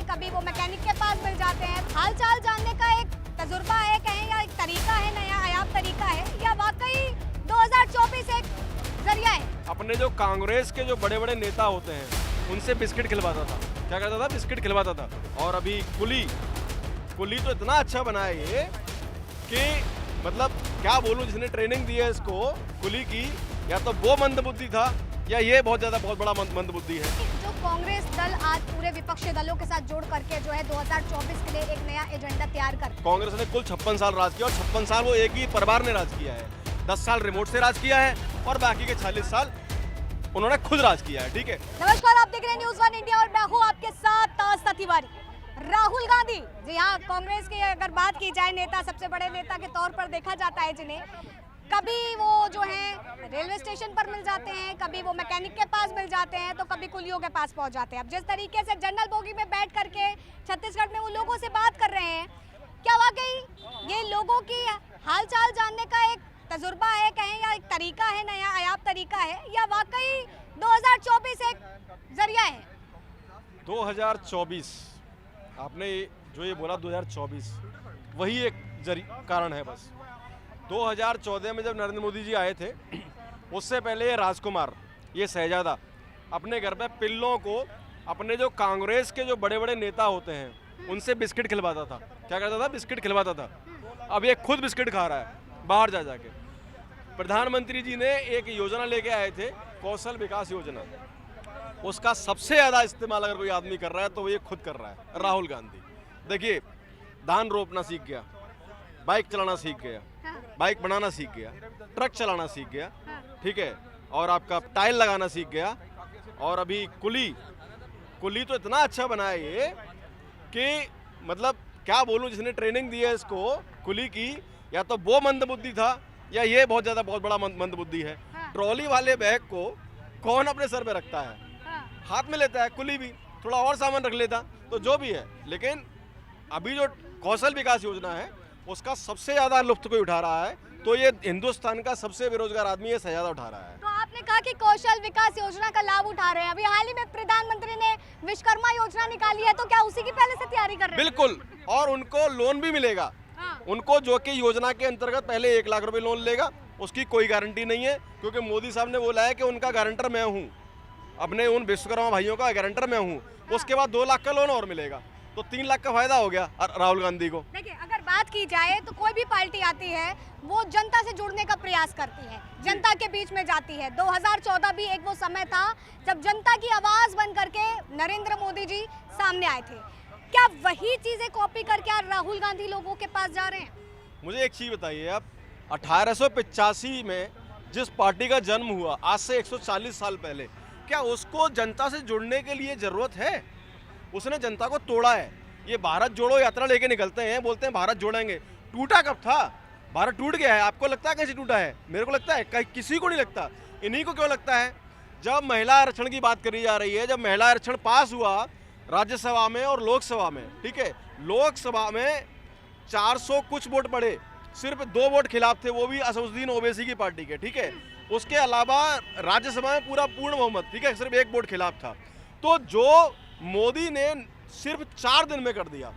कभी वो मैकेनिक के पास मिल जाते हैं। हाल चाल जानने का एक तजुर्बा है, कहें या एक तरीका है, नया आयाब तरीका है, या वाकई 2024 एक जरिया है? अपने जो कांग्रेस के जो बड़े बड़े नेता होते हैं उनसे बिस्किट खिलवाता था। क्या करता था? बिस्किट खिलवाता था। और अभी कुली तो इतना अच्छा बना है ये कि मतलब क्या बोलूं, जिसने ट्रेनिंग दी है इसको कुली की, या तो वो मंदबुद्धि था या ये बहुत बड़ा मंदबुद्धि है। जो कांग्रेस दल आज पूरे विपक्षी दलों के साथ जोड़ करके जो है 2024 के लिए एक नया एजेंडा तैयार कर, कांग्रेस ने कुल 56 साल राज किया और 56 साल वो एक ही परिवार ने राज किया है। 10 साल रिमोट से राज किया है और बाकी के 40 साल उन्होंने खुद राज किया है। ठीक है, नमस्कार, आप देख रहे हैं न्यूज़ 1 इंडिया और मैं हूं आपके साथ तास्ता तिवारी। राहुल गांधी जी हाँ, कांग्रेस की अगर बात की जाए, नेता, सबसे बड़े नेता के तौर पर देखा जाता है जिन्हें, कभी वो जो है रेलवे स्टेशन पर मिल जाते हैं, कभी वो मैकेनिक के पास मिल जाते हैं, तो कभी कुलियों के पास पहुंच जाते हैं। अब जिस तरीके से जनरल बोगी में बैठ करके छत्तीसगढ़ में वो लोगों से बात कर रहे हैं, क्या वाकई ये लोगों की हालचाल जानने का एक तजुर्बा है, कहें या एक तरीका है, नया आयाब तरीका है, या वाकई 2024 एक जरिया है? 2024 आपने जो ये बोला 2024 वही एक कारण है बस। 2014 में जब नरेंद्र मोदी जी आए थे उससे पहले ये राजकुमार, ये शहजादा अपने घर पे पिल्लों को, अपने जो कांग्रेस के जो बड़े बड़े नेता होते हैं उनसे बिस्किट खिलवाता था। क्या करता था? बिस्किट खिलवाता था। अब ये खुद बिस्किट खा रहा है बाहर जा जाके। प्रधानमंत्री जी ने एक योजना लेके आए थे, कौशल विकास योजना। उसका सबसे ज़्यादा इस्तेमाल अगर कोई आदमी कर रहा है तो वो ये खुद कर रहा है, राहुल गांधी। देखिए, धान रोपना सीख गया, बाइक चलाना सीख गया, बाइक बनाना सीख गया, ट्रक चलाना सीख गया, ठीक है, और आपका टाइल लगाना सीख गया। और अभी कुली तो इतना अच्छा बना है ये कि मतलब क्या बोलूं, जिसने ट्रेनिंग दी है इसको कुली की, या तो वो मंदबुद्धि था या ये बहुत बड़ा मंदबुद्धि है। ट्रॉली वाले बैग को कौन अपने सर पे रखता है? हाथ में लेता है। कुली भी थोड़ा और सामान रख लेता, तो जो भी है। लेकिन अभी जो कौशल विकास योजना है उसका सबसे ज्यादा लुत्फ कोई उठा रहा है, तो ये हिंदुस्तान का सबसे बेरोजगार आदमी ये ज्यादा उठा रहा है। तो आपने कहा कि कौशल विकास योजना का लाभ उठा रहे हैं। अभी हाल ही में प्रधानमंत्री ने विश्वकर्मा योजना निकाली है, तो क्या उसी की पहले से तैयारी कर रहे हैं? बिल्कुल, और उनको लोन भी मिलेगा। उनको जो कि योजना के अंतर्गत पहले 1 लाख रुपए लोन लेगा, उसकी कोई गारंटी नहीं है, क्योंकि मोदी साहब ने बोला है कि उनका गारंटर मैं हूँ, अपने उन विश्वकर्मा भाइयों का गारंटर मैं हूँ। उसके बाद 2 लाख का लोन और मिलेगा, तो 3 लाख का फायदा हो गया राहुल गांधी को। देखिए, अगर बात की जाए तो कोई भी पार्टी आती है वो जनता से जुड़ने का प्रयास करती है, जनता के बीच में जाती है। 2014 भी एक वो समय था जब जनता की आवाज बन करके नरेंद्र मोदी जी सामने आए थे। क्या वही चीजें कॉपी करके आज राहुल गांधी लोगों के पास जा रहे हैं? मुझे एक चीज बताइए आप, 1885 में जिस पार्टी का जन्म हुआ आज से 140 साल पहले, क्या उसको जनता से जुड़ने के लिए जरूरत है? उसने जनता को तोड़ा है। ये भारत जोड़ो यात्रा लेके निकलते हैं, बोलते हैं भारत जोड़ेंगे। टूटा कब था? भारत टूट गया है। आपको लगता है कैसे टूटा है? मेरे को लगता है किसी को नहीं लगता। इन्हीं को क्यों लगता है? जब महिला आरक्षण की बात करी जा रही है, जब महिला आरक्षण पास हुआ राज्यसभा में और लोकसभा में, ठीक है, लोकसभा में 400 कुछ वोट पड़े, सिर्फ 2 वोट खिलाफ थे, वो भी असदुद्दीन ओवैसी की पार्टी के, ठीक है। उसके अलावा राज्यसभा में पूर्ण बहुमत, ठीक है, सिर्फ 1 वोट खिलाफ था। तो जो मोदी ने सिर्फ 4 दिन में कर दिया,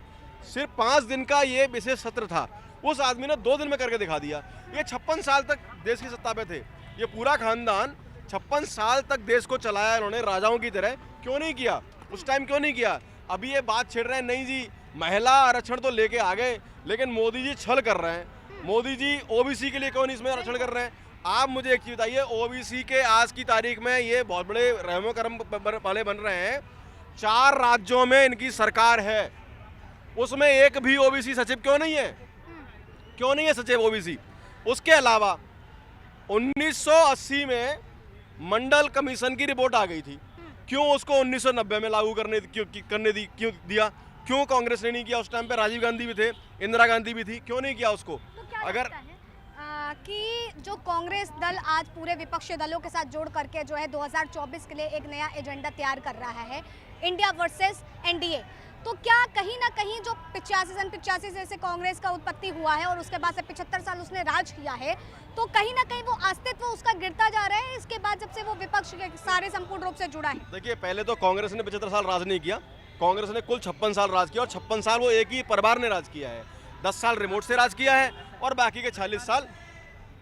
सिर्फ 5 दिन का ये विशेष सत्र था, उस आदमी ने 2 दिन में करके दिखा दिया। ये 56 साल तक देश की सत्ता पे थे, ये पूरा खानदान 56 साल तक देश को चलाया इन्होंने राजाओं की तरह। क्यों नहीं किया उस टाइम? क्यों नहीं किया? अभी ये बात छेड़ रहे हैं, नहीं जी महिला आरक्षण तो लेके आ गए, लेकिन मोदी जी छल कर रहे हैं। मोदी जी ओबीसी के लिए क्यों नहीं इसमें आरक्षण कर रहे हैं? आप मुझे एक चीज बताइए, ओबीसी के आज की तारीख में ये बहुत बड़े रहमो करम वाले बन रहे हैं। 4 राज्यों में इनकी सरकार है, उसमें एक भी ओबीसी सचिव क्यों नहीं है? क्यों नहीं है सचिव ओबीसी? उसके अलावा 1980 में मंडल कमीशन की रिपोर्ट आ गई थी, क्यों उसको 1990 में लागू क्यों दिया? क्यों कांग्रेस ने नहीं किया? उस टाइम पे राजीव गांधी भी थे, इंदिरा गांधी भी थी, क्यों नहीं किया उसको? तो अगर कि जो कांग्रेस दल आज पूरे विपक्षी दलों के साथ जोड़ करके जो है 2024 के लिए एक नया एजेंडा तैयार कर रहा है, इंडिया वर्सेस एनडीए, तो क्या कहीं ना कहीं जो 85 से कांग्रेस का उत्पत्ति हुआ है और उसके बाद से 75 साल उसने राज किया है, तो कहीं ना कहीं वो अस्तित्व उसका गिरता जा रहा है इसके बाद जब से वो विपक्ष के सारे संपूर्ण रूप से जुड़ा है? देखिए, पहले तो कांग्रेस ने 75 साल राज नहीं किया, कांग्रेस ने कुल 56 साल राज किया और 56 साल वो एक ही परिवार ने राज किया है। 10 साल रिमोट से राज किया है और बाकी के 40 साल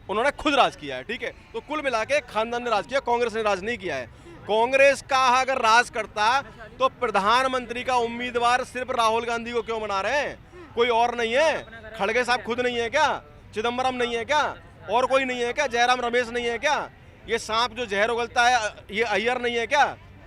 उन्होंने खुद राज किया है। ठीक है, तो कुल मिला के खानदान ने राज किया, कांग्रेस ने राज नहीं किया है। कांग्रेस का अगर राज करता तो प्रधानमंत्री का उम्मीदवार सिर्फ राहुल गांधी को क्यों बना रहे हैं? कोई और नहीं है? खड़गे साहब खुद नहीं है क्या? चिदम्बरम नहीं है क्या? और कोई नहीं है क्या? जयराम रमेश नहीं है क्या? ये सांप जो जहर उगलता है ये अय्यर नहीं है क्या?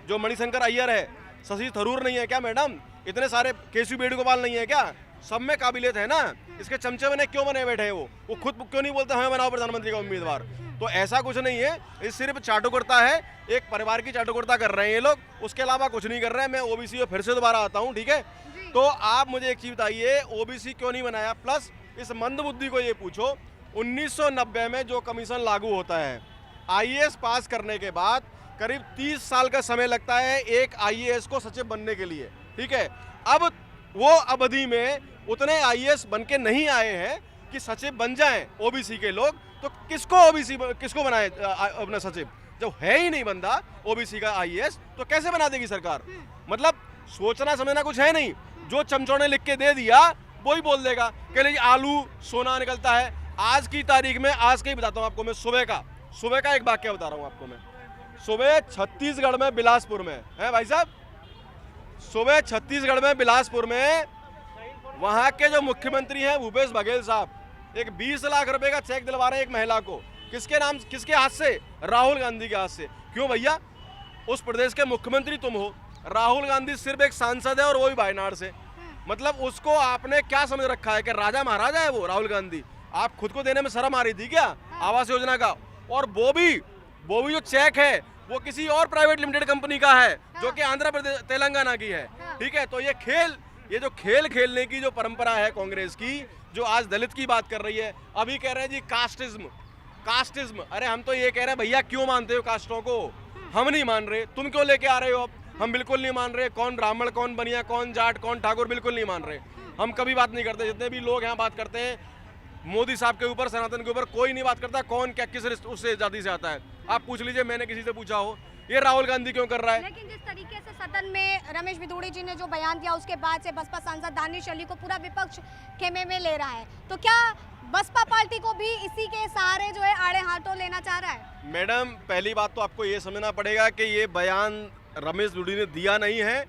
जो मणिशंकर अय्यर है, शशि थरूर नहीं है क्या मैडम? इतने सारे केसी वेणुगोपाल नहीं है क्या? सब में काबिलियत है ना। इसके चमचे बने क्यों बने बैठे हैं? वो खुद क्यों नहीं बोलते हमें बनाओ प्रधानमंत्री का उम्मीदवार? तो ऐसा कुछ नहीं है, ये सिर्फ चाटुकर्ता है, एक परिवार की चाटुकर्ता कर रहे हैं ये लोग, उसके अलावा कुछ नहीं कर रहे हैं। मैं ओबीसी में फिर से दोबारा आता हूँ, ठीक है? तो आप मुझे एक चीज बताइए, ओबीसी क्यों नहीं बनाया? प्लस इस मंदबुद्धि को ये पूछो, 1990 में जो कमीशन लागू होता है, आईएएस पास करने के बाद करीब 30 साल का समय लगता है एक आईएएस को सचिव बनने के लिए, ठीक है? अब वो अवधि में उतने आईएएस बन के नहीं आए हैं कि सचिव बन जाएं ओबीसी के लोग, तो किसको बनाए अपना सचिव? जब है ही नहीं बंदा ओबीसी का आईएएस, तो कैसे बना देगी सरकार? मतलब सोचना समझना कुछ है नहीं, जो चमचों ने लिख के दे दिया वो ही बोल देगा। कह लीजिए आलू सोना निकलता है। आज की तारीख में, आज का ही बताता हूँ आपको मैं, सुबह का एक वाक्य बता रहा हूँ आपको मैं। सुबह छत्तीसगढ़ में बिलासपुर में है भाई साहब, सुबह छत्तीसगढ़ में बिलासपुर में वहां के जो मुख्यमंत्री हैं भूपेश बघेल साहब, एक 20 लाख रुपए का चेक दिलवा रहे हैं एक महिला को। किसके नाम, किसके हाथ से? राहुल गांधी के हाथ से। क्यों भैया? उस प्रदेश के मुख्यमंत्री तुम हो, राहुल गांधी सिर्फ एक सांसद है और वो भी वायनाड से। मतलब उसको आपने क्या समझ रखा है कि राजा महाराजा है वो राहुल गांधी? आप खुद को देने में शर्म आ रही थी क्या आवास योजना का? और वो भी जो चेक है वो किसी और प्राइवेट लिमिटेड कंपनी का है जो कि आंध्र प्रदेश तेलंगाना की है, ठीक है? तो ये जो खेल खेलने की जो परंपरा है कांग्रेस की, जो आज दलित की बात कर रही है, अभी कह रहे हैं जी कास्टिज्म। अरे हम तो ये कह रहे हैं भैया, क्यों मानते हो कास्टों को? हम नहीं मान रहे, तुम क्यों लेके आ रहे हो? अब हम बिल्कुल नहीं मान रहे। कौन ब्राह्मण, कौन बनिया, कौन जाट, कौन ठाकुर, बिल्कुल नहीं मान रहे। हम कभी बात नहीं करते। जितने भी लोग यहाँ बात करते हैं मोदी साहब के ऊपर, सनातन के ऊपर, कोई नहीं बात करता कौन क्या किस उससे जाति से आता है। आप पूछ लीजिए, मैंने किसी से पूछा हो। ये राहुल गांधी क्यों कर रहा है? लेकिन जिस तरीके से सदन में रमेश भिदुड़ी जी ने जो बयान दिया, उसके बाद से बसपा सांसद दानिश अली को पूरा विपक्ष खेमे में ले रहा है, तो क्या बसपा पार्टी को भी इसी के सहारे जो है आड़े हाथों लेना चाह रहा है? मैडम, पहली बात तो आपको ये समझना पड़ेगा कि ये बयान रमेश भिदुड़ी ने दिया नहीं है,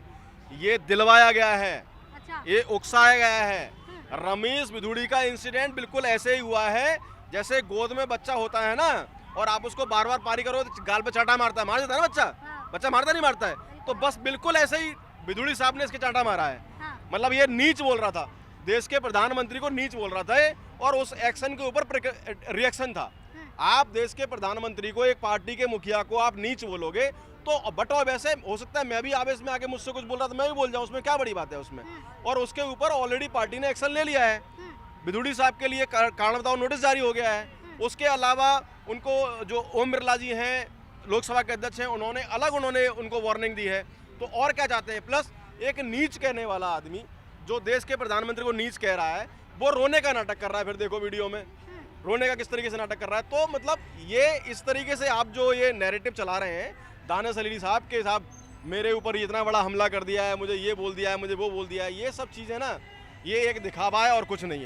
ये दिलवाया गया है। अच्छा। ये उकसाया गया है। रमेश भिदुड़ी का इंसिडेंट बिल्कुल ऐसे ही हुआ है जैसे गोद में बच्चा होता है ना, और आप उसको बार बार पारी करो तो गाल पे चाटा मारता है, मार देता है ना बच्चा। हाँ। बच्चा मारता नहीं मारता है? तो बस बिल्कुल ऐसे ही भिदुड़ी साहब ने इसके चाटा मारा है। हाँ। मतलब ये नीच बोल रहा था, देश के प्रधानमंत्री को नीच बोल रहा था ये, और उस एक्शन के ऊपर रिएक्शन था। आप देश के प्रधानमंत्री को, एक पार्टी के मुखिया को आप नीच बोलोगे तो बटो, वैसे हो सकता है मैं भी आवेश में आके मुझसे कुछ बोल रहा था, मैं भी बोल जाऊं, उसमें क्या बड़ी बात है उसमें? और उसके ऊपर ऑलरेडी पार्टी ने एक्शन ले लिया है। भिदुड़ी साहब के लिए कारण बताओ नोटिस जारी हो गया है। उसके अलावा उनको जो ओम बिरला जी हैं, लोकसभा के अध्यक्ष हैं, उन्होंने उनको वार्निंग दी है। तो और क्या चाहते हैं? प्लस एक नीच कहने वाला आदमी जो देश के प्रधानमंत्री को नीच कह रहा है, वो रोने का नाटक कर रहा है। फिर देखो वीडियो में रोने का किस तरीके से नाटक कर रहा है। तो मतलब ये इस तरीके से आप जो ये नैरेटिव चला रहे हैं दानिश अली साहब के, साहब मेरे ऊपर इतना बड़ा हमला कर दिया है, मुझे ये बोल दिया है, मुझे वो बोल दिया है, ये सब चीज़ें ना, ये एक दिखावा है और कुछ नहीं है।